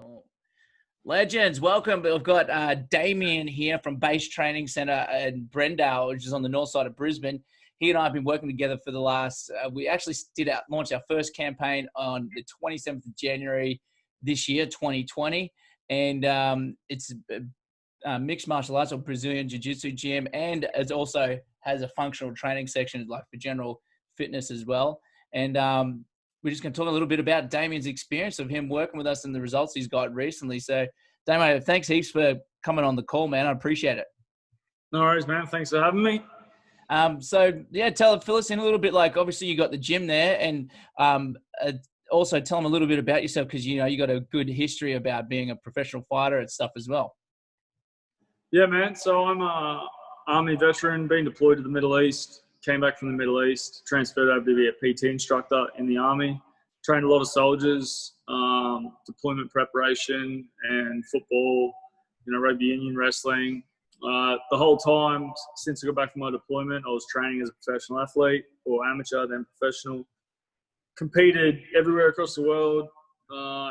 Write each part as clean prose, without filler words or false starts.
Cool. Legends, welcome. We've got Damien here from Base Training Centre in Brendale, which is on the north side of Brisbane. He and I have been working together for the last, we actually launched our first campaign on the 27th of January this year, 2020. And it's mixed martial arts or Brazilian Jiu-Jitsu gym. And it also has a functional training section like for general fitness as well. And we're just going to talk a little bit about Damien's experience of him working with us and the results he's got recently. So, Damo, thanks heaps for coming on the call, man. I appreciate it. No worries, man. Thanks for having me. Fill us in a little bit. Like, obviously, you got the gym there, and also tell them a little bit about yourself because you got a good history about being a professional fighter and stuff as well. Yeah, man. So I'm a Army veteran, been deployed to the Middle East. Came back from the Middle East, transferred over to be a PT instructor in the Army, trained a lot of soldiers, deployment preparation and football, rugby union, wrestling. The whole time since I got back from my deployment, I was training as a professional athlete or amateur, then professional. Competed everywhere across the world,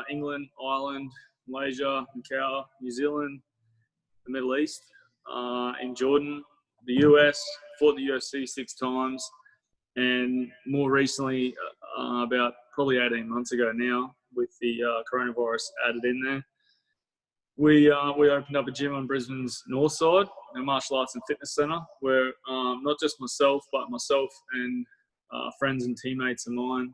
England, Ireland, Malaysia, Macau, New Zealand, the Middle East, in Jordan, the US, fought in the UFC 6 times, and more recently, about probably 18 months ago now, with the coronavirus added in there, we opened up a gym on Brisbane's north side, a martial arts and fitness centre, where not just myself, but myself and friends and teammates of mine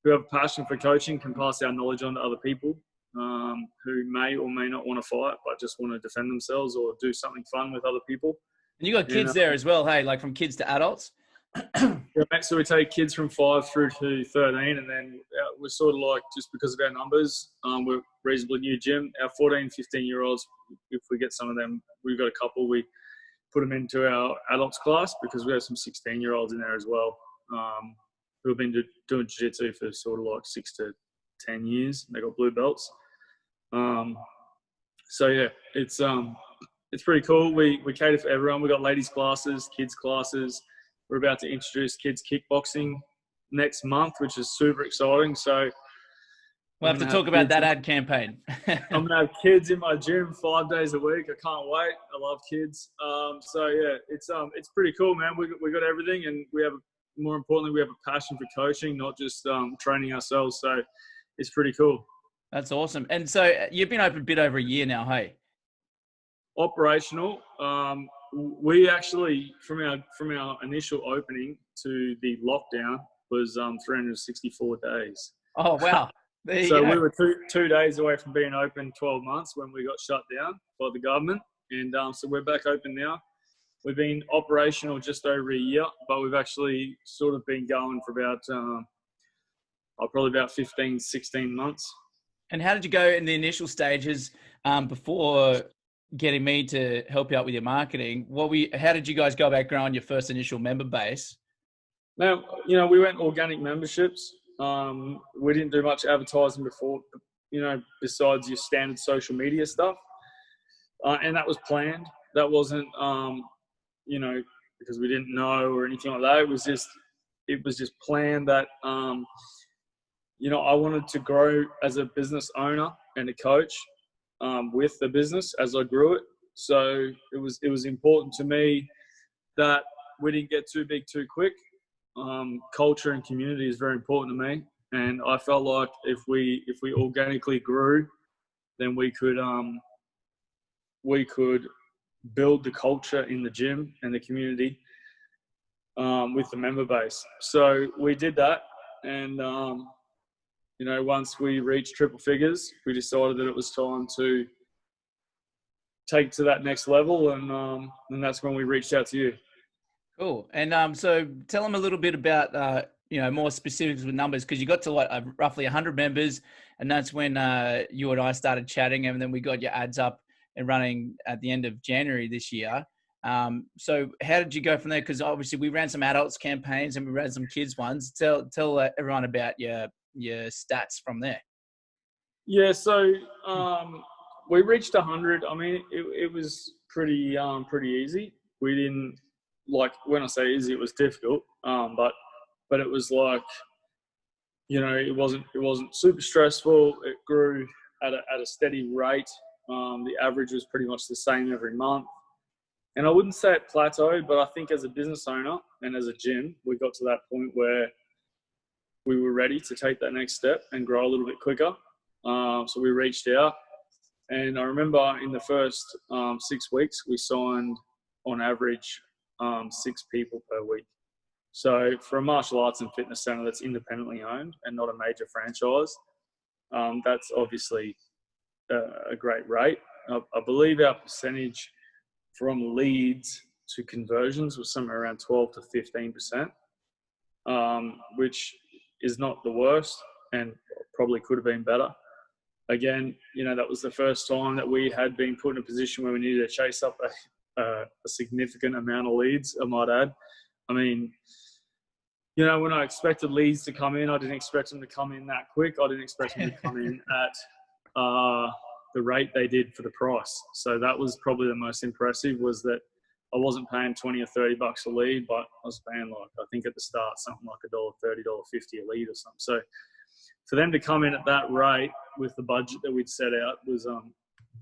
who have a passion for coaching can pass our knowledge on to other people who may or may not want to fight, but just want to defend themselves or do something fun with other people. And you got kids there as well, hey, like from kids to adults? Yeah, so we take kids from 5 through to 13, and then we're sort of like, just because of our numbers, we're a reasonably new gym. Our 14, 15-year-olds, if we get some of them, we've got a couple, we put them into our adults class because we have some 16-year-olds in there as well who have been doing jiu-jitsu for sort of like 6 to 10 years. They got blue belts. So yeah, it's pretty cool. We cater for everyone. We've got ladies classes, kids classes. We're about to introduce kids kickboxing next month, which is super exciting. So we'll have to talk about that ad campaign. I'm going to have kids in my gym 5 days a week. I can't wait. I love kids. So yeah, it's pretty cool, man. We got everything, and more importantly, we have a passion for coaching, not just training ourselves. So it's pretty cool. That's awesome. And so you've been open a bit over a year now, hey? Operational. We actually, from our initial opening to the lockdown, was 364 days. Oh wow! So we were two days away from being open 12 months when we got shut down by the government, and so we're back open now. We've been operational just over a year, but we've actually sort of been going for about probably about 15, 16 months. And how did you go in the initial stages before getting me to help you out with your marketing? How did you guys go about growing your first initial member base? Now, we went organic memberships. We didn't do much advertising before, besides your standard social media stuff. And that was planned. That wasn't, because we didn't know or anything like that. It was just planned that, I wanted to grow as a business owner and a coach with the business as I grew it. So it was important to me that we didn't get too big too quick. Culture and community is very important to me, and I felt like if we organically grew, then we could build the culture in the gym and the community with the member base. So we did that, and once we reached triple figures, we decided that it was time to take it to that next level, and that's when we reached out to you. Cool. And so tell them a little bit about, more specifics with numbers, because you got to roughly 100 members, and that's when you and I started chatting, and then we got your ads up and running at the end of January this year. So how did you go from there? Because obviously we ran some adults campaigns and we ran some kids ones. Tell everyone about your stats from there. Yeah, so we reached 100. I mean, it was pretty easy. We didn't, like, when I say easy, it was difficult. But it was like, it wasn't super stressful. It grew at a steady rate. The average was pretty much the same every month. And I wouldn't say it plateaued, but I think as a business owner and as a gym, we got to that point where we were ready to take that next step and grow a little bit quicker. So we reached out. And I remember in the first 6 weeks, we signed on average 6 people per week. So for a martial arts and fitness center that's independently owned and not a major franchise, that's obviously a great rate. I believe our percentage from leads to conversions was somewhere around 12 to 15%, which is not the worst and probably could have been better. Again, that was the first time that we had been put in a position where we needed to chase up a significant amount of leads, I might add. I mean, when I expected leads to come in, I didn't expect them to come in that quick. I didn't expect them to come in at the rate they did for the price. So that was probably the most impressive, was that I wasn't paying $20 or $30 a lead, but I was paying I think at the start, something like $1.30, $1.50 a lead or something. So for them to come in at that rate with the budget that we'd set out was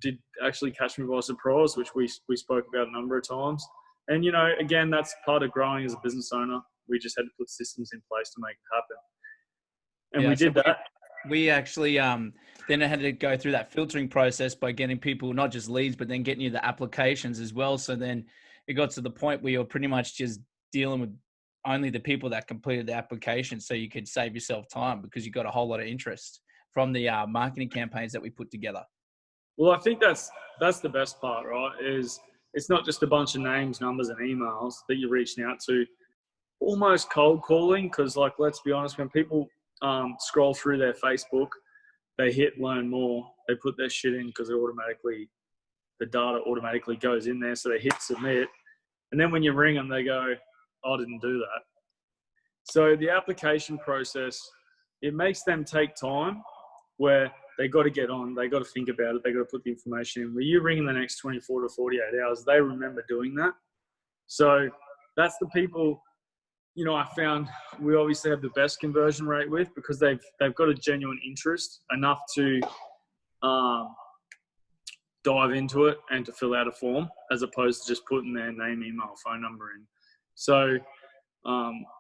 did actually catch me by surprise, which we spoke about a number of times. And, again, that's part of growing as a business owner. We just had to put systems in place to make it happen. And we did that. We actually then had to go through that filtering process by getting people, not just leads, but then getting you the applications as well. So then it got to the point where you're pretty much just dealing with only the people that completed the application, so you could save yourself time because you got a whole lot of interest from the marketing campaigns that we put together. Well, I think that's the best part, right? Is it's not just a bunch of names, numbers, and emails that you're reaching out to. Almost cold calling, because let's be honest, when people scroll through their Facebook, they hit learn more, they put their shit in because the data automatically goes in there, so they hit submit, and then when you ring them, they go, I didn't do that. So the application process, it makes them take time where they got to get on, they got to think about it, they got to put the information in. When you ring in the next 24 to 48 hours, they remember doing that. So that's the people, I found we obviously have the best conversion rate with, because they've got a genuine interest enough to dive into it and to fill out a form, as opposed to just putting their name, email, phone number in. So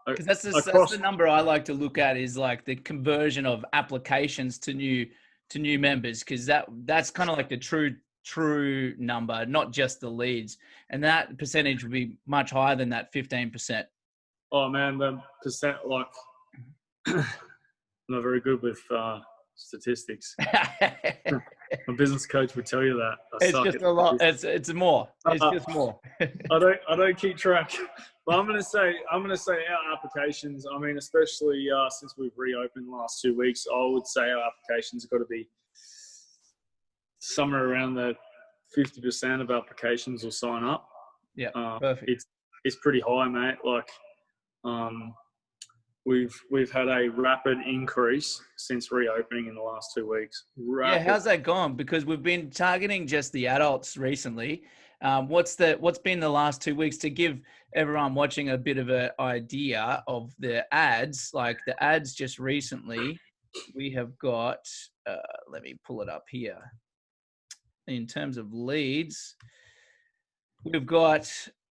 because that's the number I like to look at, is like the conversion of applications to new members, because that's kind of like the true number, not just the leads, and that percentage would be much higher than that 15%. Oh man, the percent, I'm not very good with statistics. My business coach would tell you that. It's just a lot. It's more. It's just more. I don't keep track. But I'm gonna say our applications. I mean, especially since we've reopened the last 2 weeks, I would say our applications have got to be somewhere around the 50% of applications will sign up. Yeah, perfect. It's pretty high, mate. We've had a rapid increase since reopening in the last 2 weeks. Yeah, how's that gone? Because we've been targeting just the adults recently. What's been the last 2 weeks, to give everyone watching a bit of an idea of the ads? Like the ads just recently, we have got, let me pull it up here. In terms of leads, we've got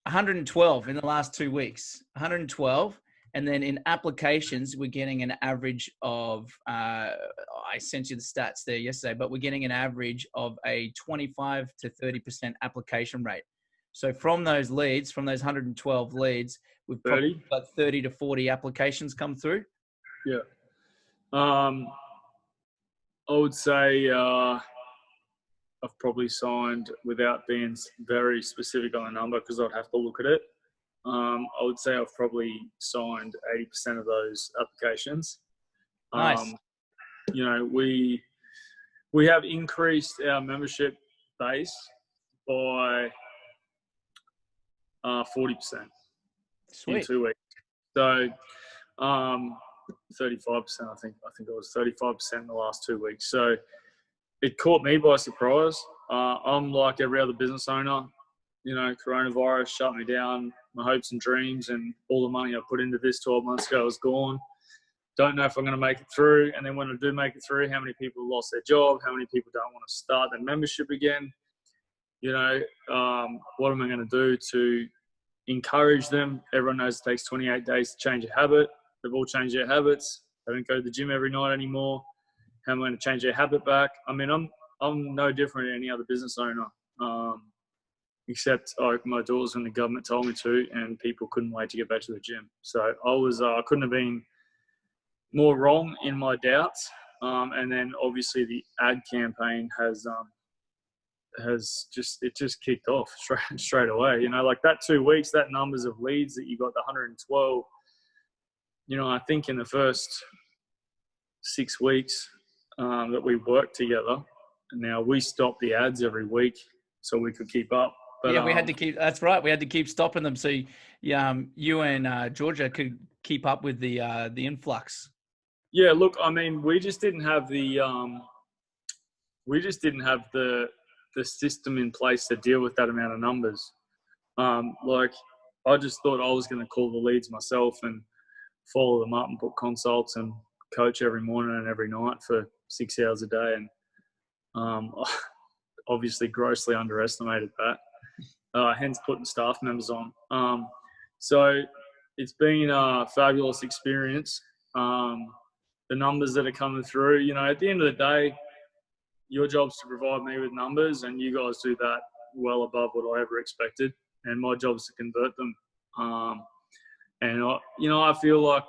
112 in the last 2 weeks, 112. And then in applications, we're getting an average of, I sent you the stats there yesterday, but we're getting an average of a 25 to 30% application rate. So from those leads, from those 112 leads, we've probably got 30 to 40 applications come through. Yeah. I would say I've probably signed, without being very specific on a number because I'd have to look at it, I would say I've probably signed 80% of those applications. Nice. We have increased our membership base by 40% in 2 weeks. So 35%, I think it was 35% in the last 2 weeks. So it caught me by surprise. I'm like every other business owner. Coronavirus shut me down. My hopes and dreams and all the money I put into this 12 months ago is gone. don't know if I'm going to make it through. And then when I do make it through, how many people lost their job? How many people don't want to start their membership again? You know, what am I going to do to encourage them? Everyone knows it takes 28 days to change a habit. They've all changed their habits. They don't go to the gym every night anymore. How am I going to change their habit back? I mean, I'm no different than any other business owner, except my doors when the government told me to, and people couldn't wait to get back to the gym. So I couldn't have been more wrong in my doubts. And then obviously the ad campaign has just kicked off straight away. You know, like that 2 weeks, that numbers of leads that you got, the 112. You know, I think in the first 6 weeks that we worked together, and now we stopped the ads every week so we could keep up. But, yeah, we had to keep. That's right. We had to keep stopping them so you and Georgia could keep up with the influx. Yeah, look, I mean, we just didn't have the system in place to deal with that amount of numbers. Like, I just thought I was going to call the leads myself and follow them up and book consults and coach every morning and every night for 6 hours a day. And obviously grossly underestimated that, hence putting staff members on. So it's been a fabulous experience. The numbers that are coming through, you know, at the end of the day, your job's to provide me with numbers, and you guys do that well above what I ever expected. And my job is to convert them. And I feel like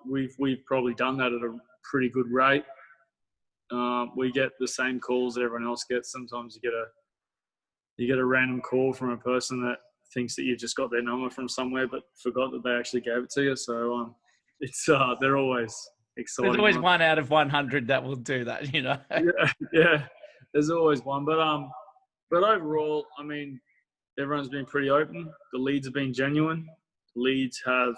we've probably done that at a pretty good rate. We get the same calls that everyone else gets. Sometimes you get a random call from a person that thinks that you've just got their number from somewhere, but forgot that they actually gave it to you. So they're always exciting. There's always one out of 100 that will do that, you know. yeah, there's always one. But overall, I mean, everyone's been pretty open. The leads have been genuine. The leads have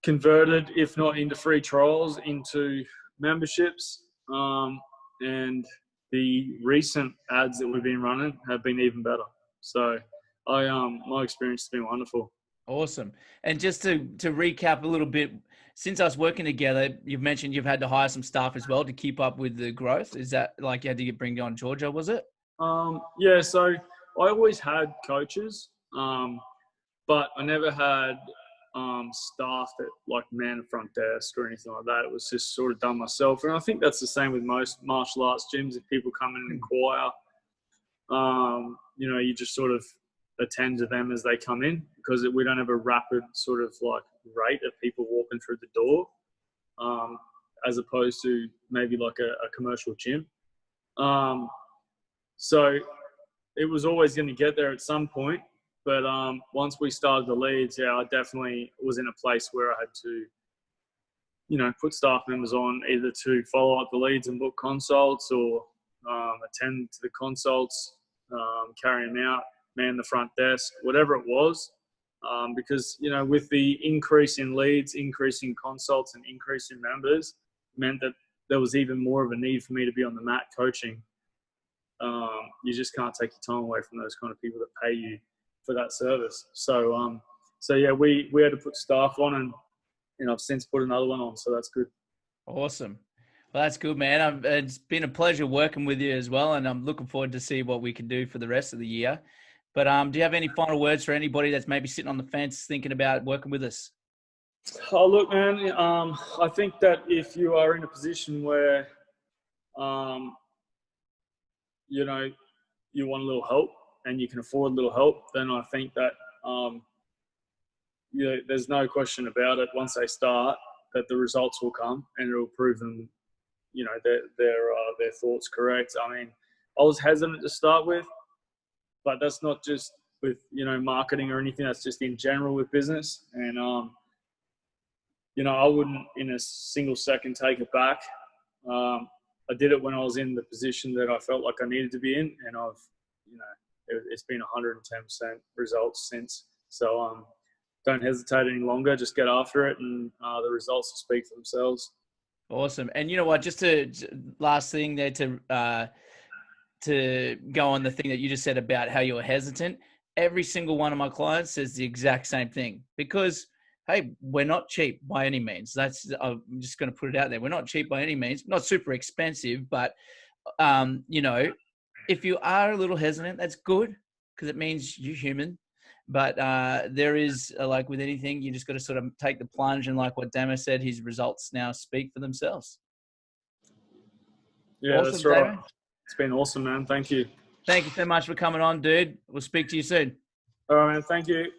converted, if not into free trials, into memberships. And the recent ads that we've been running have been even better. So my experience has been wonderful. Awesome. And just to recap a little bit, since us working together, you've mentioned you've had to hire some staff as well to keep up with the growth. Is that like you had to bring on Georgia, was it? Yeah, so I always had coaches, but I never had staff that like man the front desk or anything like that. It was just sort of done myself. And I think that's the same with most martial arts gyms. If people come in and inquire, you just sort of attend to them as they come in, because we don't have a rapid sort of like rate of people walking through the door, as opposed to maybe like a commercial gym. So it was always going to get there at some point. But once we started the leads, yeah, I definitely was in a place where I had to, put staff members on either to follow up the leads and book consults, or attend to the consults, carry them out, man the front desk, whatever it was. Because, with the increase in leads, increase in consults, and increase in members, meant that there was even more of a need for me to be on the mat coaching. You just can't take your time away from those kind of people that pay you for that service. So yeah, we had to put staff on, and I've since put another one on, so that's good. Awesome. Well, that's good, man. It's been a pleasure working with you as well, and I'm looking forward to see what we can do for the rest of the year. But do you have any final words for anybody that's maybe sitting on the fence thinking about working with us? Oh, look, man, I think that if you are in a position where, you want a little help and you can afford a little help, then I think that, there's no question about it. Once they start, that the results will come, and it will prove them, their thoughts correct. I mean, I was hesitant to start with, but that's not just with, marketing or anything. That's just in general with business. And, I wouldn't in a single second take it back. I did it when I was in the position that I felt like I needed to be in, and it's been 110% results since. So don't hesitate any longer. Just get after it, and the results will speak for themselves. Awesome. And you know what? Just last thing there to go on the thing that you just said about how you were hesitant. Every single one of my clients says the exact same thing, because hey, we're not cheap by any means. I'm just going to put it out there. We're not cheap by any means, not super expensive, but, you know, if you are a little hesitant, that's good because it means you're human. But there is, like with anything, you just got to sort of take the plunge. And like what Damo said, his results now speak for themselves. Yeah, Awesome, that's right. Damo. It's been awesome, man. Thank you. Thank you so much for coming on, dude. We'll speak to you soon. All right, man. Thank you.